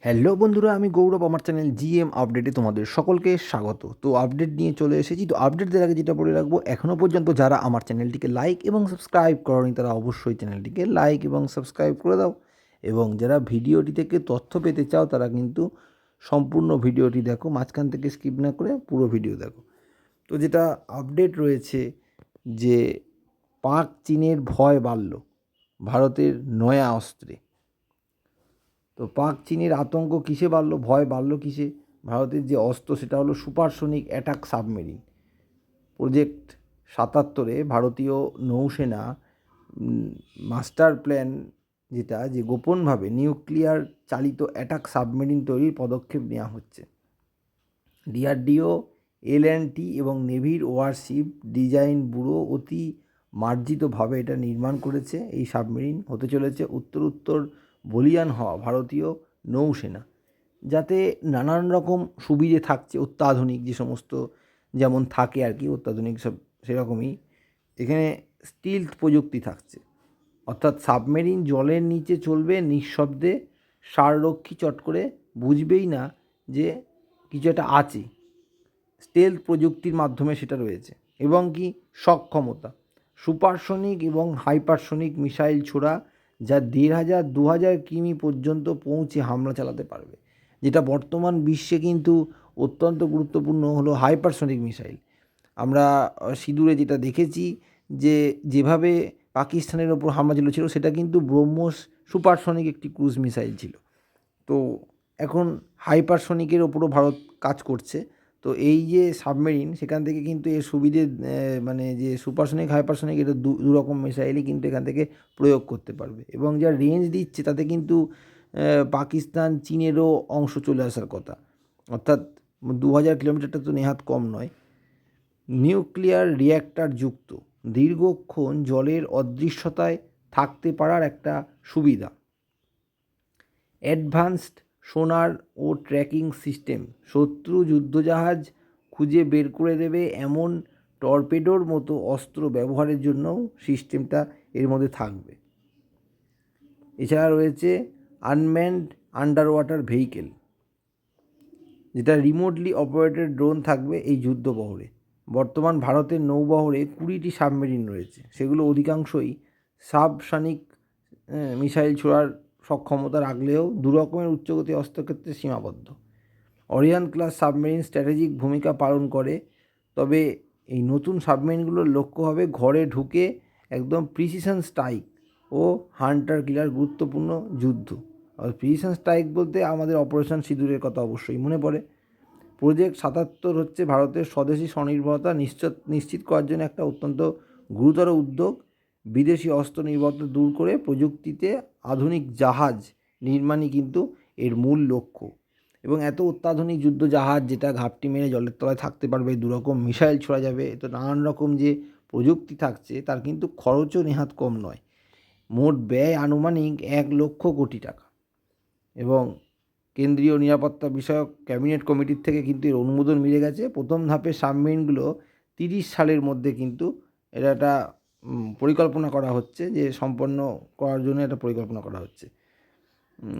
Hello বন্ধুরা, আমি গৌরব। আমার চ্যানেল জিএম আপডেটে তোমাদের সকলকে স্বাগত। তো আপডেট নিয়ে চলে এসেছি। তো আপডেট দেওয়ার আগে যেটা বলে রাখবো, এখনও পর্যন্ত যারা আমার চ্যানেলটিকে লাইক এবং সাবস্ক্রাইব করনি তারা অবশ্যই চ্যানেলটিকে লাইক এবং সাবস্ক্রাইব করে দাও। এবং যারা ভিডিওটি থেকে তথ্য পেতে চাও তারা কিন্তু সম্পূর্ণ ভিডিওটি দেখো, মাঝখান থেকে স্কিপ না করে পুরো ভিডিও দেখো। তো যেটা আপডেট রয়েছে যে পাক চীনের ভয় বাড়ল ভারতের নয়া অস্ত্রে। তো পাক চীনের আতঙ্ক কিসে বাড়লো, ভয় বাড়লো কিসে? ভারতের যে অস্ত্র সেটা হলো সুপারসনিক অ্যাটাক সাবমেরিন। প্রজেক্ট ৭৭-এ ভারতীয় নৌসেনা মাস্টার প্ল্যান যেটা, যে গোপনভাবে নিউক্লিয়ার চালিত অ্যাটাক সাবমেরিন তৈরির পদক্ষেপ নেওয়া হচ্ছে। ডিআরডিও, এল&টি এবং নেভির ওয়ারশিপ ডিজাইন ব্যুরো অতি মার্জিতভাবে এটা নির্মাণ করেছে। এই সাবমেরিন হতে চলেছে উত্তর বলীয়ান হওয়া ভারতীয় নৌসেনা, যাতে নানান রকম সুবিধে থাকছে, অত্যাধুনিক যে সমস্ত যেমন থাকে আর কি, অত্যাধুনিক সব সেরকমই এখানে স্টিলথ প্রযুক্তি থাকছে। অর্থাৎ সাবমেরিন জলের নিচে চলবে নিঃশব্দে, সাররক্ষী চট করে বুঝবেই না যে কিছু একটা আছে। স্টেলথ প্রযুক্তির মাধ্যমে সেটা রয়েছে। এবং কি সক্ষমতা, সুপারসনিক এবং হাইপারসনিক মিসাইল ছোড়া, যা ১,৫০০-২,০০০ কিমি পর্যন্ত পৌঁছে হামলা চালাতে পারবে। যেটা বর্তমান বিশ্বে কিন্তু অত্যন্ত গুরুত্বপূর্ণ হলো হাইপারসনিক মিসাইল। আমরা সিঁদুরে যেটা দেখেছি যে যেভাবে পাকিস্তানের ওপর হামলা চলেছিল, সেটা কিন্তু ব্রহ্মোস সুপারসনিক একটি ক্রুজ মিসাইল ছিল। তো এখন হাইপারসনিকের ওপরও ভারত কাজ করছে। তো এই যে সাবমেরিন, সেখান থেকে কিন্তু এর সুবিধে মানে যে সুপারসনিক হাইপারসনিক, এটা দুরকম মিসাইলই কিন্তু এখান থেকে প্রয়োগ করতে পারবে। এবং যা রেঞ্জ দিচ্ছে তাতে কিন্তু পাকিস্তান চীনেরও অংশ চলে আসার কথা। অর্থাৎ ২,০০০ কিলোমিটারটা তো নেহাত কম নয়। নিউক্লিয়ার রিয়্যাক্টর যুক্ত, দীর্ঘক্ষণ জলের অদৃশ্যতায় থাকতে পারার একটা সুবিধা। অ্যাডভান্সড সোনার ও ট্র্যাকিং সিস্টেম, শত্রু যুদ্ধজাহাজ খুঁজে বের করে দেবে এমন টর্পেডোর মতো অস্ত্র ব্যবহারের জন্যও সিস্টেমটা এর মধ্যে থাকবে। এছাড়া রয়েছে আনম্যানড আন্ডার ওয়াটার ভেহিকেল, যেটা রিমোটলি অপারেটেড ড্রোন থাকবে এই যুদ্ধবহরে। বর্তমান ভারতের নৌবহরে ২০টি সাবমেরিন রয়েছে, সেগুলো অধিকাংশই সাবসনিক মিসাইল ছোড়ার সক্ষমতা রাখলেও দুরকমের উচ্চগতি অস্ত্রক্ষেত্রে সীমাবদ্ধ। অরিয়ান ক্লাস সাবমেরিন স্ট্র্যাটেজিক ভূমিকা পালন করে, তবে এই নতুন সাবমেরিনগুলোর লক্ষ্য হবে ঘরে ঢুকে একদম প্রিসিশন স্ট্রাইক ও হান্টার কিলার গুরুত্বপূর্ণ যুদ্ধ। আর প্রিসিশন স্ট্রাইক বলতে আমাদের অপারেশন সিঁদুরের কথা অবশ্যই মনে পড়ে। প্রজেক্ট ৭৭ হচ্ছে ভারতের স্বদেশী স্বনির্ভরতা নিশ্চিত করার জন্য একটা অত্যন্ত গুরুতর উদ্যোগ। বিদেশি অস্ত্র নির্ভরতা দূর করে প্রযুক্তিতে আধুনিক জাহাজ নির্মাণই কিন্তু এর মূল লক্ষ্য। এবং এত অত্যাধুনিক যুদ্ধ জাহাজ, যেটা ঘাপটি মেরে জলের তলায় থাকতে পারবে, দুরকম মিসাইল ছোড়া যাবে, তো নানান রকম যে প্রযুক্তি থাকছে তার কিন্তু খরচও নেহাত কম নয়। মোট ব্যয় আনুমানিক ১,০০,০০,০০,০০,০০০ টাকা। এবং কেন্দ্রীয় নিরাপত্তা বিষয়ক ক্যাবিনেট কমিটির থেকে কিন্তু এর অনুমোদন মিলে গেছে। প্রথম ধাপে সাবমেরিনগুলো ৩০ সালের মধ্যে কিন্তু এটা একটা পরিকল্পনা করা হচ্ছে, যে সম্পন্ন করার জন্য একটা পরিকল্পনা করা হচ্ছে।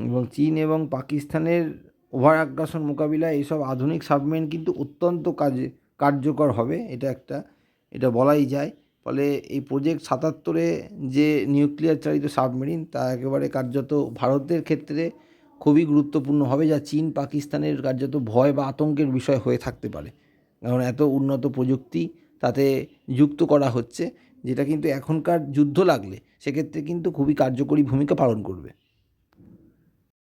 এবং চীন এবং পাকিস্তানের ওভার আগ্রাসন মোকাবিলায় এইসব আধুনিক সাবমেরিন কিন্তু অত্যন্ত কার্যকর হবে, এটা বলাই যায়। ফলে এই প্রজেক্ট ৭৭-এ যে নিউক্লিয়ার চালিত সাবমেরিন, তা একেবারে কার্যত ভারতের ক্ষেত্রে খুবই গুরুত্বপূর্ণ হবে, যা চীন পাকিস্তানের কার্যত ভয় বা আতঙ্কের বিষয় হয়ে থাকতে পারে। কারণ এত উন্নত প্রযুক্তি তাতে যুক্ত করা হচ্ছে, যেটা কিন্তু এখনকার যুদ্ধ লাগলে সেক্ষেত্রে কিন্তু খুবই কার্যকরী ভূমিকা পালন করবে।